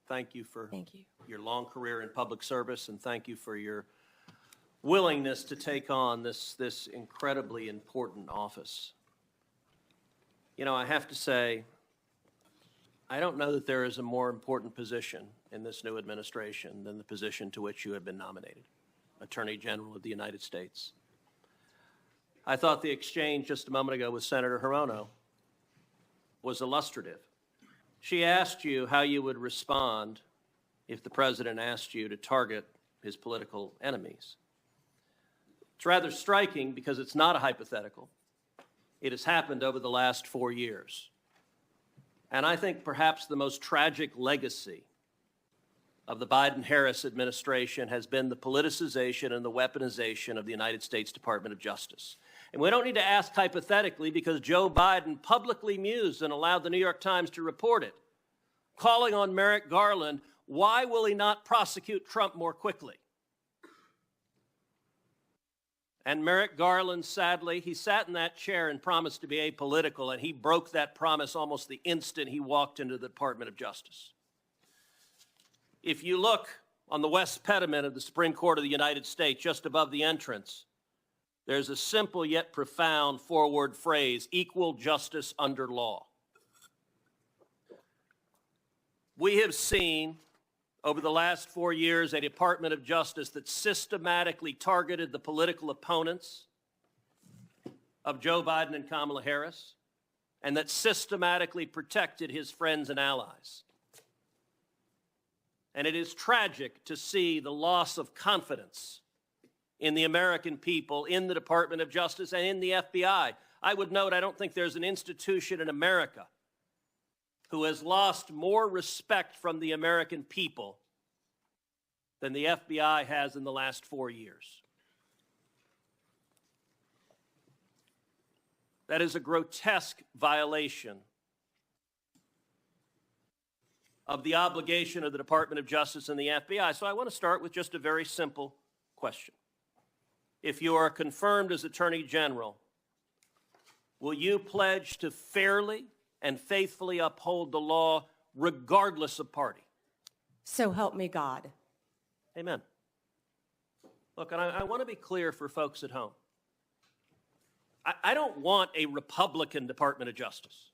Thank you for Thank you. your long career in public service, and thank you for your willingness to take on this incredibly important office. You know, I have to say, I don't know that there is a more important position in this new administration than the position to which you have been nominated, Attorney General of the United States. I thought the exchange just a moment ago with Senator Hirono was illustrative. She asked you how you would respond if the president asked you to target his political enemies. It's rather striking because it's not a hypothetical. It has happened over the last 4 years. And I think perhaps the most tragic legacy of the Biden-Harris administration has been the politicization and the weaponization of the United States Department of Justice. And we don't need to ask hypothetically because Joe Biden publicly mused and allowed the New York Times to report it, calling on Merrick Garland, why will he not prosecute Trump more quickly? And Merrick Garland, sadly, he sat in that chair and promised to be apolitical, and he broke that promise almost the instant he walked into the Department of Justice. If you look on the west pediment of the Supreme Court of the United States, just above the entrance, there's a simple yet profound four-word phrase, equal justice under law. We have seen over the last 4 years a Department of Justice that systematically targeted the political opponents of Joe Biden and Kamala Harris, and that systematically protected his friends and allies. And it is tragic to see the loss of confidence in the American people, in the Department of Justice, and in the FBI. I would note, I don't think there's an institution in America who has lost more respect from the American people than the FBI has in the last 4 years. That is a grotesque violation of the obligation of the Department of Justice and the FBI. So I want to start with just a very simple question. If you are confirmed as Attorney General, will you pledge to fairly and faithfully uphold the law regardless of party? So help me God. Amen. Look, and I want to be clear for folks at home. I don't want a Republican Department of Justice.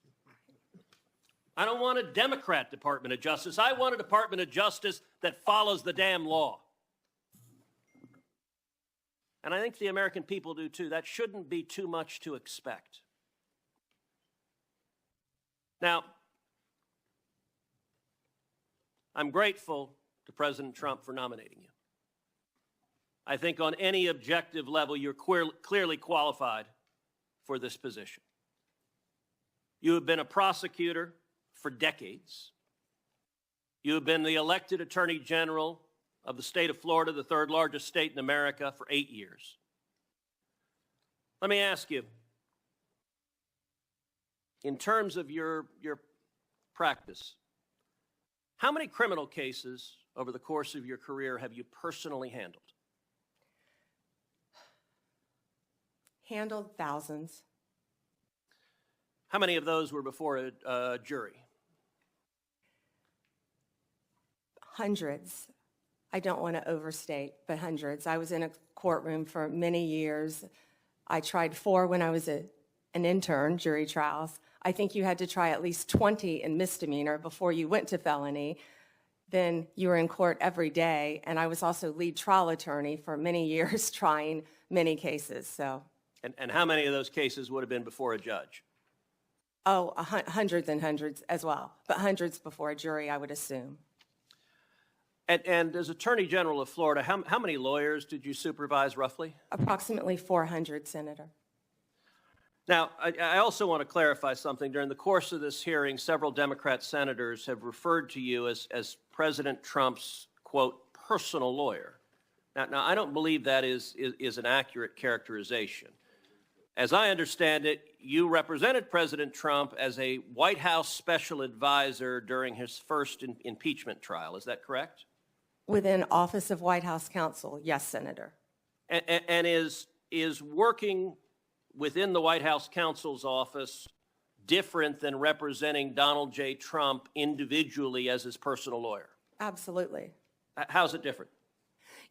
I don't want a Democrat Department of Justice. I want a Department of Justice that follows the damn law. And I think the American people do too. That shouldn't be too much to expect. Now, I'm grateful to President Trump for nominating you. I think on any objective level, you're clearly qualified for this position. You have been a prosecutor for decades. You have been the elected Attorney General of the state of Florida, the third largest state in America, for 8 years. Let me ask you, in terms of your practice, how many criminal cases over the course of your career have you personally handled? Handled thousands. How many of those were before a jury? Hundreds. I don't want to overstate, but hundreds. I was in a courtroom for many years. I tried 4 when I was an intern, jury trials. I think you had to try at least 20 in misdemeanor before you went to felony. Then you were in court every day, and I was also lead trial attorney for many years trying many cases. So. And how many of those cases would have been before a judge? Oh, hundreds and hundreds as well, but hundreds before a jury, I would assume. And as Attorney General of Florida, how many lawyers did you supervise roughly? Approximately 400, Senator. Now, I also want to clarify something. During the course of this hearing, several Democrat senators have referred to you as President Trump's, quote, personal lawyer. Now I don't believe that is an accurate characterization. As I understand it, you represented President Trump as a White House special advisor during his first impeachment trial. Is that correct? Within Office of White House Counsel, yes, Senator. And is working within the White House counsel's office different than representing Donald J. Trump individually as his personal lawyer? Absolutely. How's it different?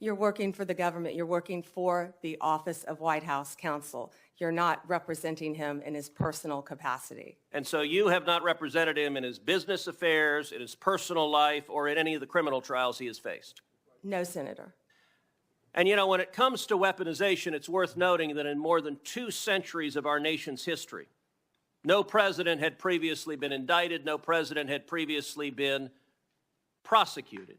You're working for the government. You're working for the office of White House counsel. You're not representing him in his personal capacity. And so you have not represented him in his business affairs, in his personal life, or in any of the criminal trials he has faced? No, Senator. And you know, when it comes to weaponization, it's worth noting that in more than 2 centuries of our nation's history, no president had previously been indicted, no president had previously been prosecuted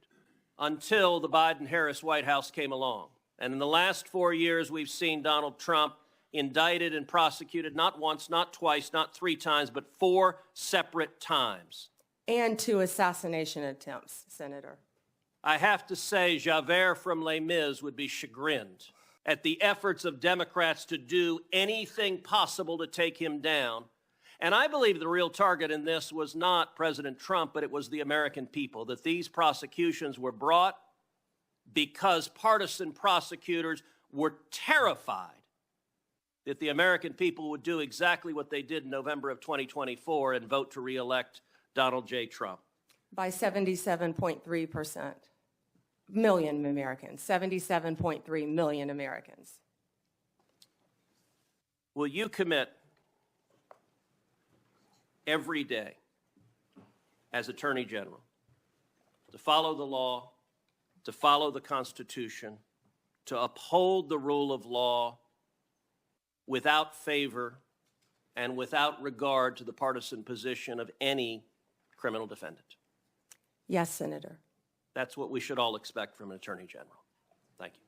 until the Biden-Harris White House came along. And in the last 4 years, we've seen Donald Trump indicted and prosecuted not once, not twice, not 3 times, but 4 separate times. And 2 assassination attempts, Senator. I have to say, Javert from Les Mis would be chagrined at the efforts of Democrats to do anything possible to take him down. And I believe the real target in this was not President Trump, but it was the American people, that these prosecutions were brought because partisan prosecutors were terrified that the American people would do exactly what they did in November of 2024 and vote to re-elect Donald J. Trump. By 77.3%. Million Americans, 77.3 million Americans. Will you commit every day as Attorney General to follow the law, to follow the Constitution, to uphold the rule of law without favor and without regard to the partisan position of any criminal defendant? Yes, Senator. That's what we should all expect from an Attorney General. Thank you.